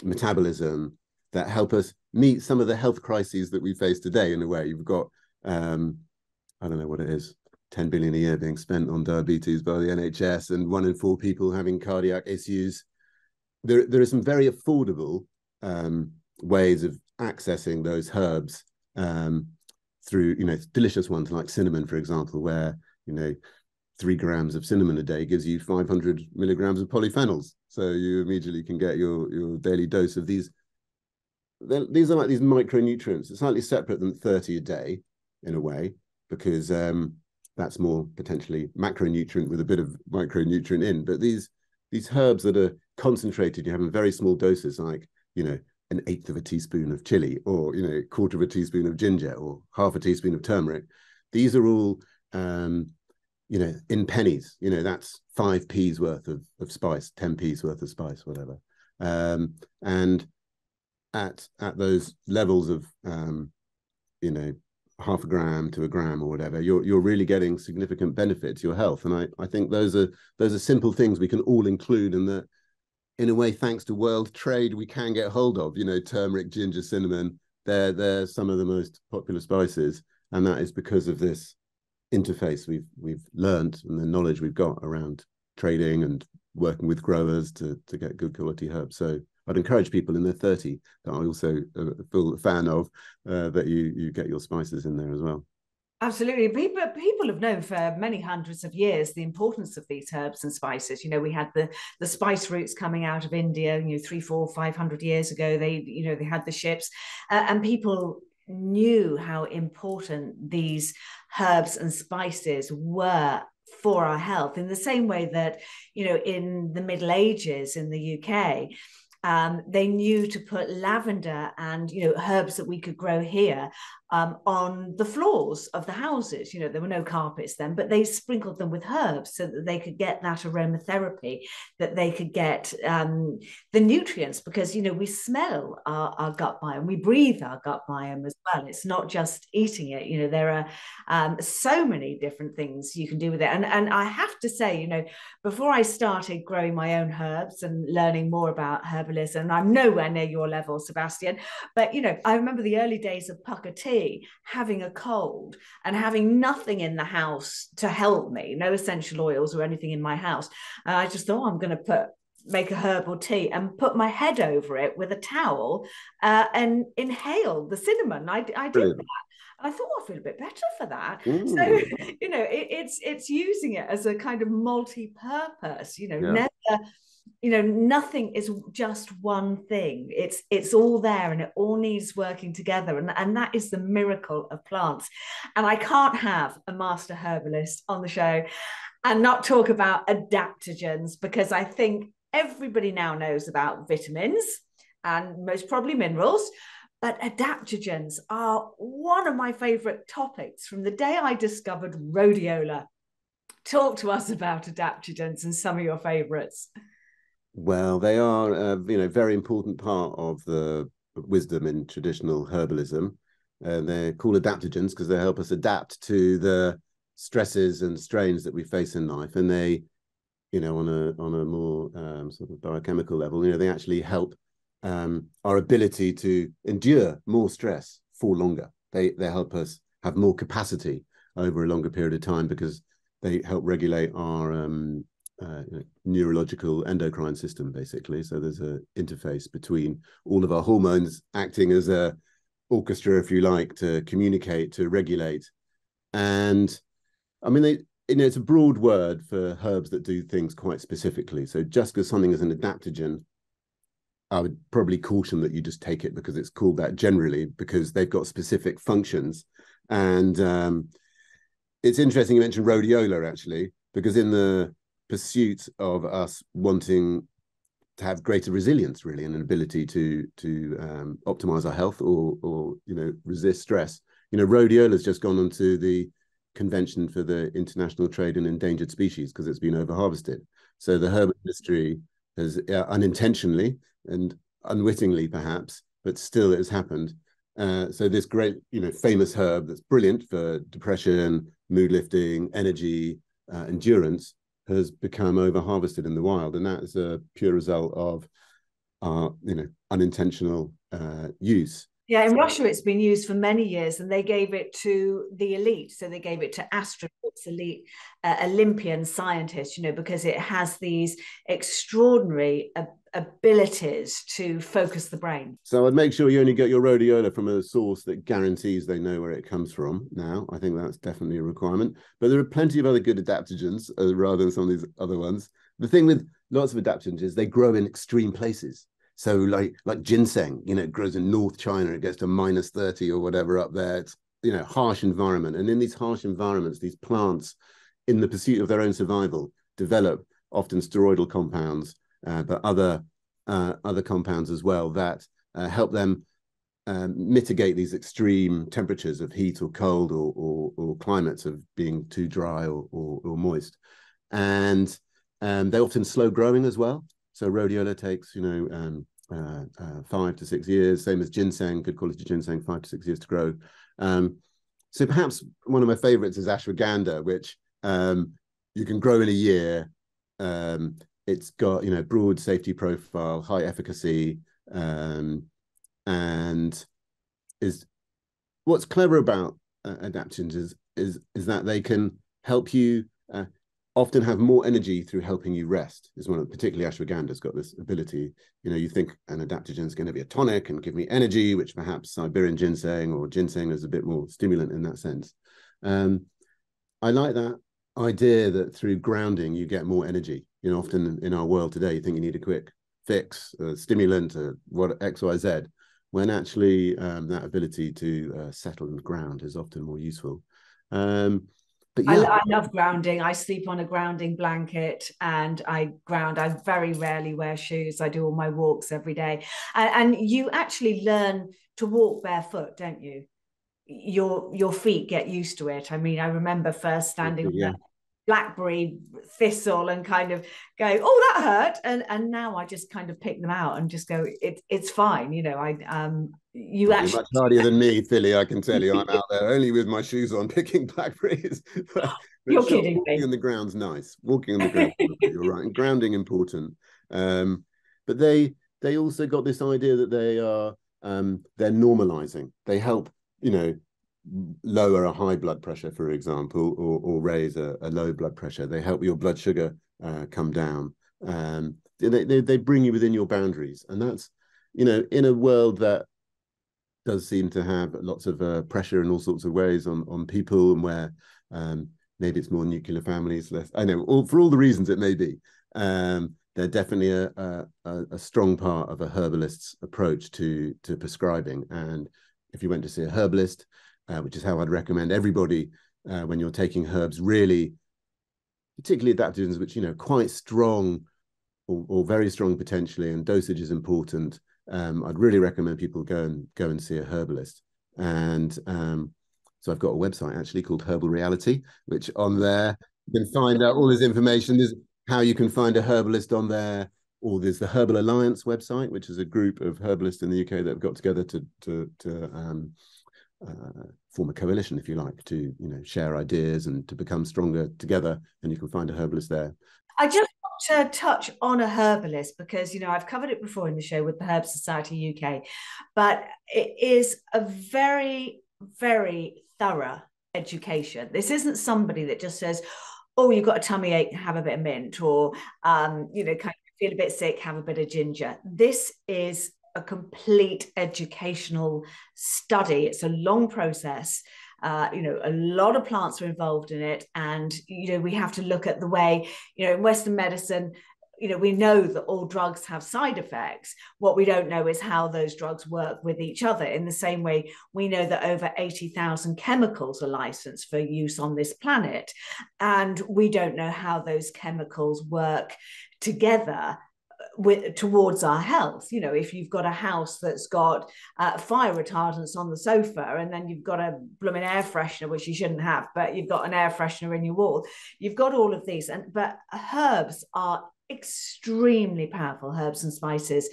metabolism, that help us meet some of the health crises that we face today. In a way, you've got, I don't know what it is, 10 billion a year being spent on diabetes by the NHS, and 1 in 4 people having cardiac issues. There are some very affordable ways of accessing those herbs through, delicious ones like cinnamon, for example, where, 3 grams of cinnamon a day gives you 500 milligrams of polyphenols. So you immediately can get your daily dose of these. These are like these micronutrients. It's slightly separate than 30 a day in a way, because that's more potentially macronutrient with a bit of micronutrient in. But these herbs that are concentrated, you have in very small doses, like, an 1/8 of a teaspoon of chili, or, 1/4 of a teaspoon of ginger, or 1/2 a teaspoon of turmeric. These are all, in pennies. That's 5p's worth of spice, 10p's worth of spice, whatever. And at those levels of, 1/2 a gram to a gram or whatever, you're really getting significant benefit to your health. And I think those are simple things we can all include, and that, in a way, thanks to world trade, we can get hold of. Turmeric, ginger, cinnamon, they're some of the most popular spices, and that is because of this interface we've learned and the knowledge we've got around trading and working with growers to get good quality herbs. So I'd encourage people in their 30 that I also feel a fan of, that you get your spices in there as well. Absolutely. People have known for many hundreds of years the importance of these herbs and spices. You know, we had the spice routes coming out of India, 300, 400, 500 years ago. They had the ships, and people knew how important these herbs and spices were for our health, in the same way that, in the Middle Ages in the UK, they knew to put lavender and herbs that we could grow here on the floors of the houses. There were no carpets then, but they sprinkled them with herbs so that they could get that aromatherapy, that they could get the nutrients, because we smell our gut biome, we breathe our gut biome as well. It's not just eating it. There are so many different things you can do with it. And I have to say, before I started growing my own herbs and learning more about herbalism, and I'm nowhere near your level, Sebastian, but I remember the early days of Pukka Tea, having a cold and having nothing in the house to help me, no essential oils or anything in my house. And I just thought, I'm going to make a herbal tea and put my head over it with a towel and inhale the cinnamon. I did that. And I thought, I feel a bit better for that. So, it's using it as a kind of multi-purpose, never, nothing is just one thing. It's all there, and it all needs working together. And that is the miracle of plants. And I can't have a master herbalist on the show and not talk about adaptogens, because I think everybody now knows about vitamins and most probably minerals. But adaptogens are one of my favorite topics from the day I discovered rhodiola. Talk to us about adaptogens and some of your favorites. Well, they are a very important part of the wisdom in traditional herbalism. They're called adaptogens because they help us adapt to the stresses and strains that we face in life. And they, on a more sort of biochemical level, they actually help our ability to endure more stress for longer. They help us have more capacity over a longer period of time, because they help regulate our neurological endocrine system, basically. So there's an interface between all of our hormones acting as a orchestra, if you like, to communicate, to regulate. And I mean, it's a broad word for herbs that do things quite specifically. So just because something is an adaptogen, I would probably caution that you just take it because it's called that generally, because they've got specific functions. And it's interesting you mentioned rhodiola, actually, because in the pursuit of us wanting to have greater resilience, really, and an ability to optimize our health or resist stress, rhodiola has just gone onto the convention for the international trade in endangered species because it's been over harvested. So the herb industry has unintentionally and unwittingly, perhaps, but still it has happened. So this great, famous herb that's brilliant for depression, mood lifting, energy, endurance, has become over harvested in the wild, and that is a pure result of unintentional use. Yeah, in Russia, it's been used for many years, and they gave it to the elite. So they gave it to astronauts, elite Olympian scientists, because it has these extraordinary abilities to focus the brain. So I'd make sure you only get your rhodiola from a source that guarantees they know where it comes from. Now, I think that's definitely a requirement. But there are plenty of other good adaptogens rather than some of these other ones. The thing with lots of adaptogens is they grow in extreme places. So like ginseng, it grows in North China, it gets to -30 or whatever up there. It's, harsh environment. And in these harsh environments, these plants, in the pursuit of their own survival, develop often steroidal compounds, but other compounds as well that help them mitigate these extreme temperatures of heat or cold or climates of being too dry or moist. And they're often slow growing as well. So rhodiola takes, 5 to 6 years, same as ginseng, good quality ginseng, 5 to 6 years to grow. So perhaps one of my favorites is ashwagandha, which you can grow in a year. It's got, broad safety profile, high efficacy, and is what's clever about adaptogens is that they can help you often have more energy through helping you rest. Is one of, particularly ashwagandha's got this ability. You know, you think an adaptogen is going to be a tonic and give me energy, which perhaps Siberian ginseng or ginseng is a bit more stimulant in that sense. I like that idea that through grounding you get more energy. You know, often in our world today, you think you need a quick fix, a stimulant, what X, Y, Z, when actually that ability to settle and ground is often more useful. But yeah, I love grounding. I sleep on a grounding blanket and I ground. I very rarely wear shoes. I do all my walks every day. And you actually learn to walk barefoot, don't you? Your feet get used to it. I mean, I remember first standing on the blackberry thistle and kind of go, oh, that hurt. And now I just kind of pick them out and just go, it's fine. You know, you actually much hardier than me, Philly. I can tell you, I'm out there only with my shoes on picking blackberries. but you're sure, kidding walking me. on the ground's nice. Walking on the ground, you're right, and grounding important. But they also got this idea that they're normalizing. They help, you know, lower a high blood pressure, for example, or raise a low blood pressure. They help your blood sugar come down. They bring you within your boundaries, and that's, you know, in a world that does seem to have lots of pressure in all sorts of ways on people, and where maybe it's more nuclear families, less, I know, for all the reasons it may be. They're definitely a strong part of a herbalist's approach to prescribing. And if you went to see a herbalist, which is how I'd recommend everybody when you're taking herbs, really, particularly adaptogens, which, you know, quite strong or very strong potentially, and dosage is important. I'd really recommend people go and see a herbalist. And so I've got a website actually called Herbal Reality, which on there you can find out all this information. There's how you can find a herbalist on there, or there's the Herbal Alliance website, which is a group of herbalists in the UK that have got together to form a coalition, if you like, to, you know, share ideas and to become stronger together. And you can find a herbalist there. I just want to touch on a herbalist because, you know, I've covered it before in the show with the Herb Society UK, but it is a very, very thorough education. This isn't somebody that just says, oh, you've got a tummy ache, have a bit of mint, or, you know, kind of feel a bit sick, have a bit of ginger. This is a complete educational study. It's a long process. You know, a lot of plants are involved in it. And, you know, we have to look at the way, you know, in Western medicine, you know, we know that all drugs have side effects. What we don't know is how those drugs work with each other. In the same way, we know that over 80,000 chemicals are licensed for use on this planet. And we don't know how those chemicals work together towards our health. You know, if you've got a house that's got fire retardants on the sofa, and then you've got a blooming air freshener, which you shouldn't have, but you've got an air freshener in your wall, you've got all of these. But herbs are extremely powerful, herbs and spices.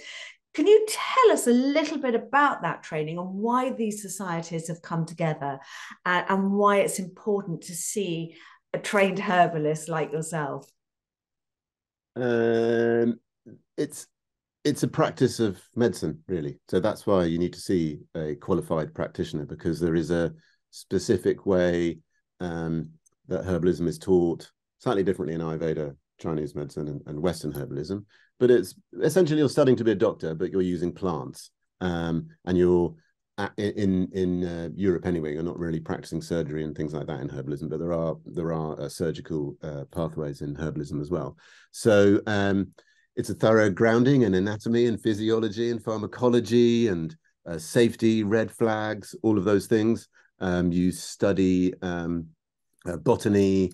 Can you tell us a little bit about that training and why these societies have come together, and why it's important to see a trained herbalist like yourself? It's a practice of medicine, really. So that's why you need to see a qualified practitioner, because there is a specific way that herbalism is taught slightly differently in Ayurveda, Chinese medicine, and Western herbalism. But it's essentially, you're studying to be a doctor, but you're using plants. And you're in Europe anyway, you're not really practicing surgery and things like that in herbalism, but there are surgical pathways in herbalism as well. So it's a thorough grounding in anatomy and physiology and pharmacology and safety, red flags, all of those things. You study botany,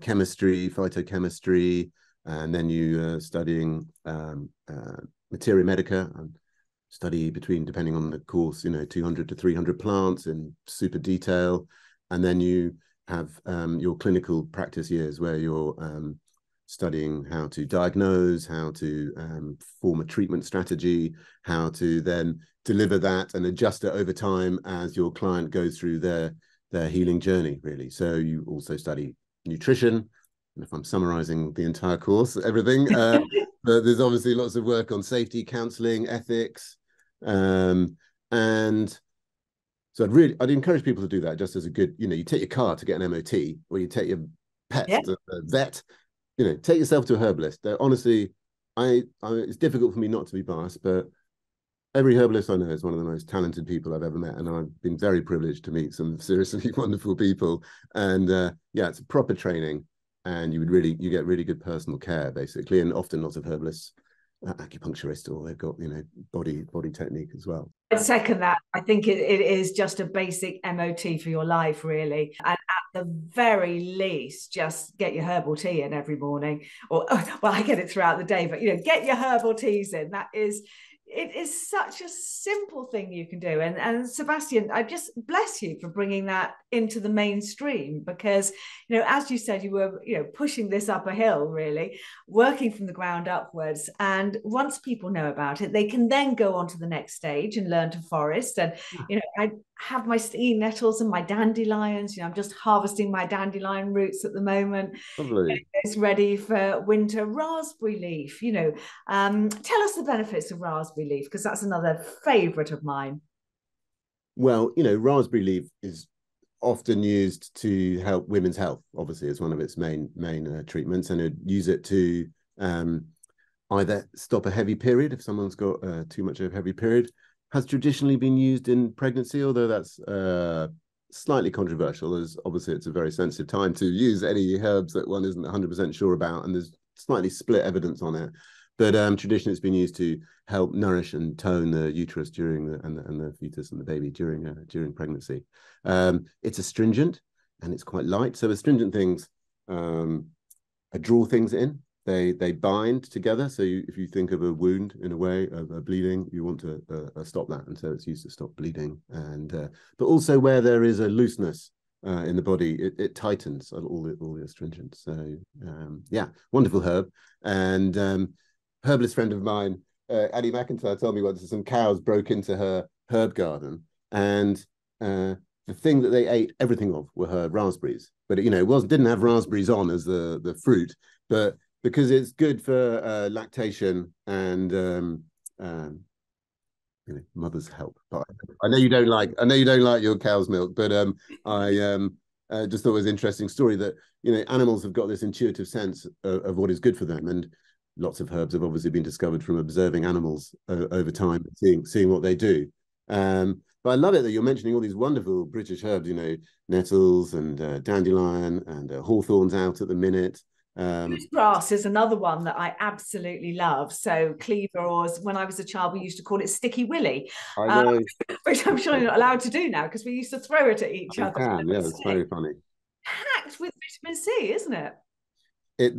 chemistry, phytochemistry, and then you studying materia medica, and study between, depending on the course, you know, 200 to 300 plants in super detail. And then you have your clinical practice years where you're studying how to diagnose, how to form a treatment strategy, how to then deliver that and adjust it over time as your client goes through their healing journey, really. So you also study nutrition. And if I'm summarizing the entire course, everything, but there's obviously lots of work on safety, counseling, ethics. And so I'd encourage people to do that, just as a good, you know, you take your car to get an MOT, or you take your pet to the vet. take yourself to a herbalist. Honestly, it's difficult for me not to be biased, but every herbalist I know is one of the most talented people I've ever met, and I've been very privileged to meet some seriously wonderful people. And it's a proper training, and you get really good personal care, basically. And often lots of herbalists, acupuncturists, or they've got body technique as well. I second that. I think it is just a basic MOT for your life, really. And at the very least, just get your herbal tea in every morning. Or, well, I get it throughout the day, but, get your herbal teas in. It is such a simple thing you can do. And Sebastian, I just bless you for bringing that into the mainstream, because, as you said, you were, pushing this up a hill, really, working from the ground upwards. And once people know about it, they can then go on to the next stage and learn to forest. And, I have my sea nettles and my dandelions. I'm just harvesting my dandelion roots at the moment. Lovely. It's ready for winter. Raspberry leaf, tell us the benefits of raspberry leaf, because that's another favorite of mine. Well, raspberry leaf is often used to help women's health. Obviously, it's one of its main treatments, and use it to either stop a heavy period if someone's got too much of a heavy period. Has traditionally been used in pregnancy, although that's slightly controversial, as obviously it's a very sensitive time to use any herbs that one isn't 100% sure about, and there's slightly split evidence on it. But traditionally, it's been used to help nourish and tone the uterus during and the fetus and the baby during pregnancy. It's astringent, and it's quite light. So astringent things draw things in. They bind together. So if you think of a wound in a way of bleeding, you want to stop that, and so it's used to stop bleeding. And but also where there is a looseness in the body, it tightens all the astringents. So wonderful herb. And herbalist friend of mine, Annie McIntyre, told me once that some cows broke into her herb garden, and the thing that they ate everything of were her raspberries. But it didn't have raspberries on as the fruit, but because it's good for lactation and mother's help. But I know you don't like your cow's milk, but I just thought it was an interesting story that animals have got this intuitive sense of what is good for them, and lots of herbs have obviously been discovered from observing animals over time, seeing what they do. But I love it that you're mentioning all these wonderful British herbs, nettles and dandelion and hawthorn's out at the minute. Grass is another one that I absolutely love. So cleaver, or when I was a child, we used to call it sticky willy, I know. which I'm sure you're not allowed to do now, because we used to throw it at each other. Yeah, it's very funny. Packed with vitamin C, isn't it?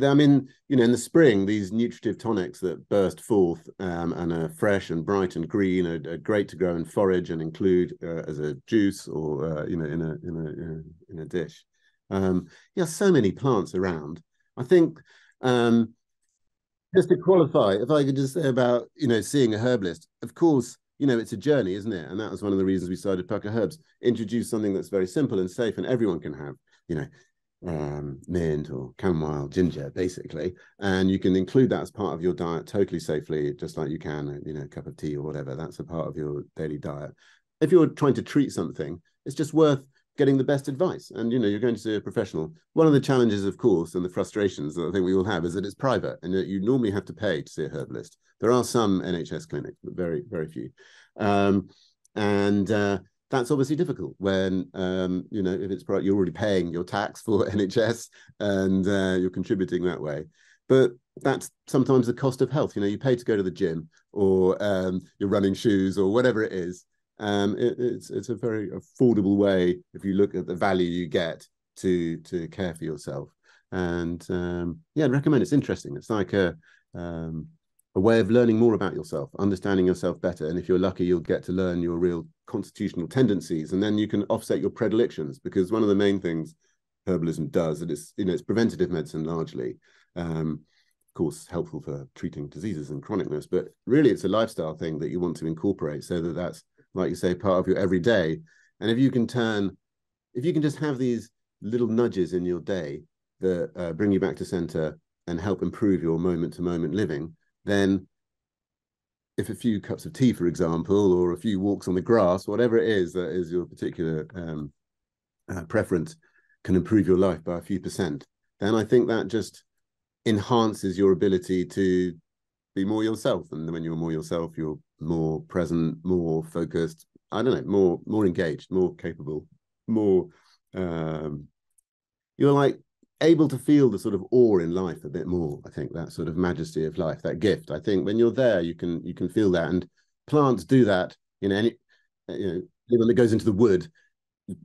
I mean, in the spring, these nutritive tonics that burst forth and are fresh and bright and green are great to grow and forage and include as a juice or in a dish. So many plants around. I think just to qualify, if I could just say about seeing a herbalist, of course, it's a journey, isn't it? And that was one of the reasons we started Pukka Herbs. Introduce something that's very simple and safe, and everyone can have. Mint or chamomile, ginger, basically, and you can include that as part of your diet totally safely, just like you can a cup of tea or whatever. That's a part of your daily diet. If you're trying to treat something, it's just worth getting the best advice, and you're going to see a professional. One of the challenges, of course, and the frustrations that I think we all have, is that it's private, and that you normally have to pay to see a herbalist. There are some NHS clinics, but very, very few. That's obviously difficult when, if it's private, you're already paying your tax for NHS, and you're contributing that way. But that's sometimes the cost of health. You pay to go to the gym, or you're running shoes, or whatever it is. It's a very affordable way, if you look at the value you get to care for yourself. And I'd recommend. It's interesting. It's like a way of learning more about yourself, understanding yourself better. And if you're lucky, you'll get to learn your real constitutional tendencies, and then you can offset your predilections, because one of the main things herbalism does, and it's preventative medicine largely, of course helpful for treating diseases and chronicness, but really it's a lifestyle thing that you want to incorporate, so that's, like you say, part of your everyday. And if you can just have these little nudges in your day that bring you back to center and help improve your moment-to-moment living, then if a few cups of tea, for example, or a few walks on the grass, whatever it is that is your particular preference, can improve your life by a few percent, then I think that just enhances your ability to be more yourself. And when you're more yourself, you're more present, more focused, I don't know, more engaged, more capable, more you're like able to feel the sort of awe in life a bit more. I think that sort of majesty of life, that gift. I think when you're there, you can feel that. And plants do that. Anyone that goes into the wood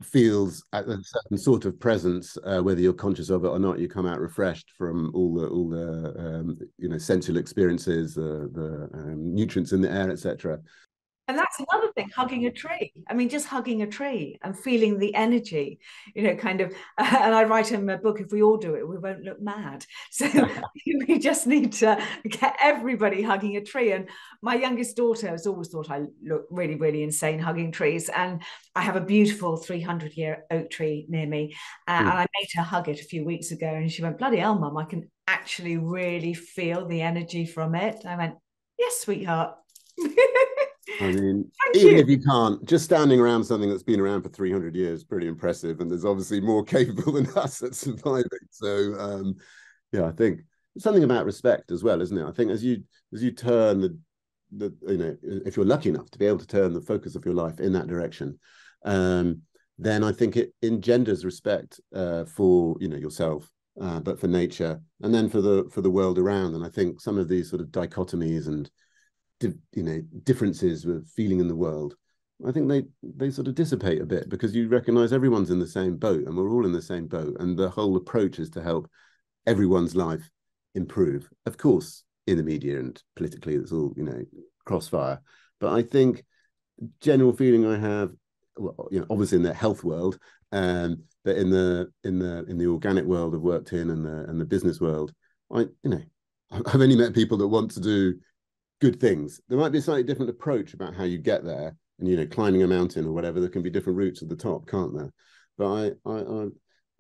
feels a certain sort of presence, whether you're conscious of it or not. You come out refreshed from all the sensual experiences, the nutrients in the air, etc. And that's another thing, hugging a tree. I mean, just hugging a tree and feeling the energy, kind of. And I write in my book, if we all do it, we won't look mad. So we just need to get everybody hugging a tree. And my youngest daughter has always thought I look really, really insane hugging trees. And I have a beautiful 300-year oak tree near me. And I made her hug it a few weeks ago. And she went, bloody hell, Mum, I can actually really feel the energy from it. And I went, yes, sweetheart. I mean, even if you can't, just standing around something that's been around for 300 years is pretty impressive. And there's obviously more capable than us at surviving. So, I think something about respect as well, isn't it? I think as you turn if you're lucky enough to be able to turn the focus of your life in that direction, then I think it engenders respect for yourself, but for nature, and then for the world around. And I think some of these sort of dichotomies and differences with feeling in the world, I think they sort of dissipate a bit, because you recognize everyone's in the same boat and we're all in the same boat, and the whole approach is to help everyone's life improve. Of course, in the media and politically, it's all crossfire, but I think general feeling I have, obviously in the health world, but in the organic world I've worked in, and the business world, I've only met people that want to do good things. There might be a slightly different approach about how you get there, and climbing a mountain or whatever. There can be different routes at the top, can't there? But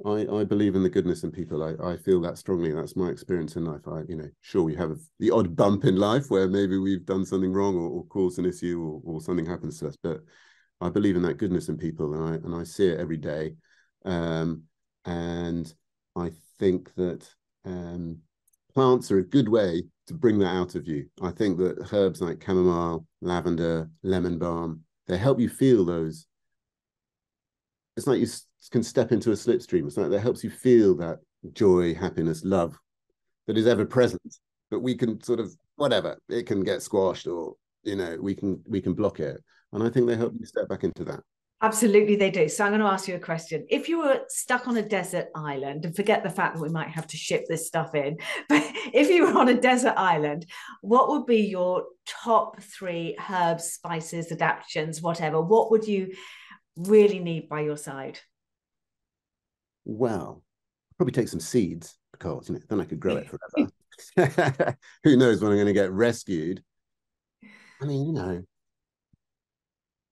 I believe in the goodness in people. I feel that strongly. That's my experience in life. Sure, we have the odd bump in life where maybe we've done something wrong or caused an issue or something happens to us, but I believe in that goodness in people, and I see it every day. And I think that plants are a good way to bring that out of you. I think that herbs like chamomile, lavender, lemon balm, they help you feel those. It's like you can step into a slipstream. It's like that helps you feel that joy, happiness, love that is ever present. But we can sort of, whatever, it can get squashed, or we can block it. And I think they help you step back into that. Absolutely, they do. So I'm going to ask you a question. If you were stuck on a desert island, and forget the fact that we might have to ship this stuff in, but if you were on a desert island, what would be your top 3 herbs, spices, adaptogens, whatever? What would you really need by your side? Well, probably take some seeds, because then I could grow it forever. Who knows when I'm going to get rescued? I mean,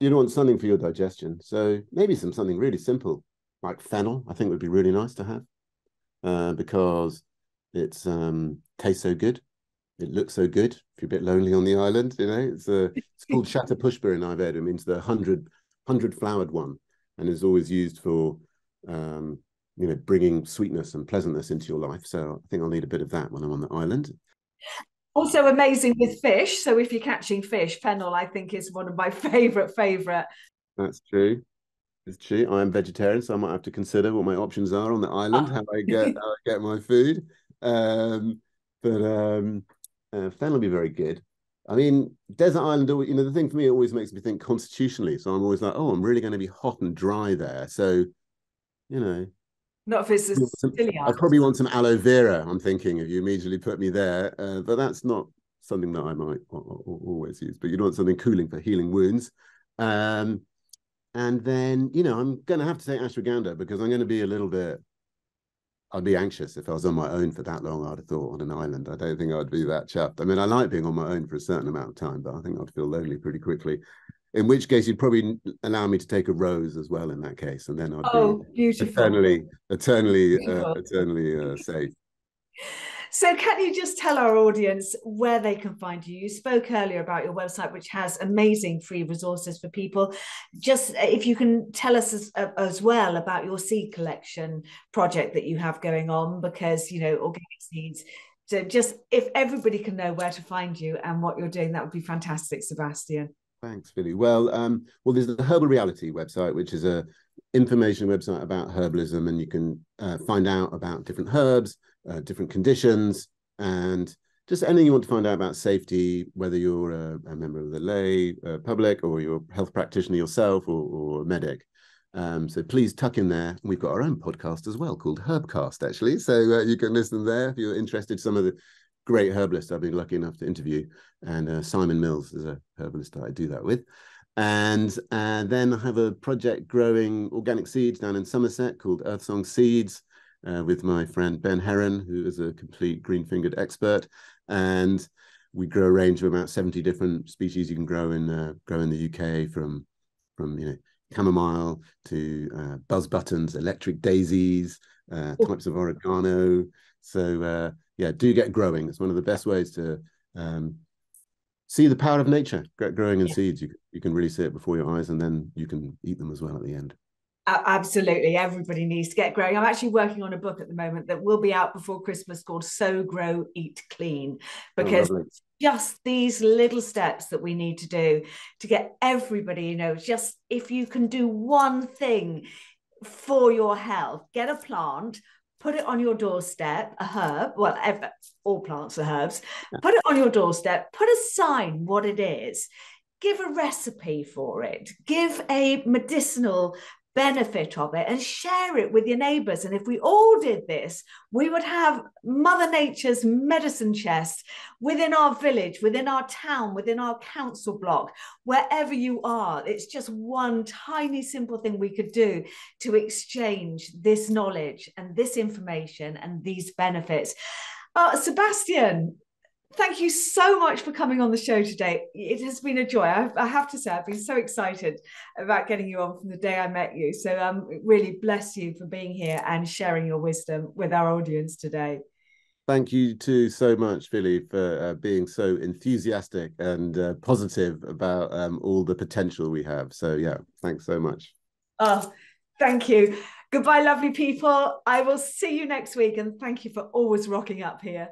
you want something for your digestion, so maybe something really simple like fennel. I think would be really nice to have, because it's tastes so good, it looks so good. If you're a bit lonely on the island, it's called Shatter Pushpa in Ayurveda. It means the 100 flowered one, and is always used for bringing sweetness and pleasantness into your life. So I think I'll need a bit of that when I'm on the island. Also amazing with fish. So if you're catching fish, fennel, I think, is one of my favorite. That's true. It's true. I am vegetarian, so I might have to consider what my options are on the island, how I get my food. Fennel will be very good. I mean, desert island, the thing for me, it always makes me think constitutionally. So I'm always like, oh, I'm really going to be hot and dry there. So, not if it's a silly I probably want some aloe vera, I'm thinking, if you immediately put me there. But that's not something that I might always use. But you want something cooling for healing wounds. And then, I'm going to have to take ashwagandha, because I'm going to be I'd be anxious if I was on my own for that long, I'd have thought, on an island. I don't think I'd be that chuffed. I mean, I like being on my own for a certain amount of time, but I think I'd feel lonely pretty quickly. In which case, you'd probably allow me to take a rose as well in that case, and then I'd be beautiful. eternally safe. So can you just tell our audience where they can find you? You spoke earlier about your website, which has amazing free resources for people. Just if you can tell us as well about your seed collection project that you have going on, because, organic seeds So just if everybody can know where to find you and what you're doing, that would be fantastic, Sebastian. Thanks, Philly. Well, there's the Herbal Reality website, which is a information website about herbalism, and you can find out about different herbs, different conditions, and just anything you want to find out about safety, whether you're a member of the lay public or you're a health practitioner yourself or a medic. So please tuck in there. We've got our own podcast as well called Herbcast, actually. So you can listen there if you're interested. Some of the great herbalists I've been lucky enough to interview. And Simon Mills is a herbalist that I do that with. And then I have a project growing organic seeds down in Somerset called Earthsong Seeds with my friend Ben Heron, who is a complete green-fingered expert. And we grow a range of about 70 different species you can grow in the UK, from chamomile to buzz buttons, electric daisies, types of oregano. So do get growing. It's one of the best ways to see the power of nature. Growing in seeds, you can really see it before your eyes, and then you can eat them as well at the end. Absolutely, everybody needs to get growing. I'm actually working on a book at the moment that will be out before Christmas called Sow, Grow, Eat Clean, because it's just these little steps that we need to do to get everybody, just if you can do one thing for your health, get a plant, put it on your doorstep, a herb, all plants are herbs, put it on your doorstep, put a sign what it is, give a recipe for it, give a medicinal benefit of it, and share it with your neighbours. And if we all did this, we would have Mother Nature's medicine chest within our village, within our town, within our council block, wherever you are. It's just one tiny simple thing we could do to exchange this knowledge and this information and these benefits. Sebastian, thank you so much for coming on the show today. It has been a joy. I have to say, I've been so excited about getting you on from the day I met you. So really bless you for being here and sharing your wisdom with our audience today. Thank you too so much, Philly, for being so enthusiastic and positive about all the potential we have. So thanks so much. Oh, thank you. Goodbye, lovely people. I will see you next week, and thank you for always rocking up here.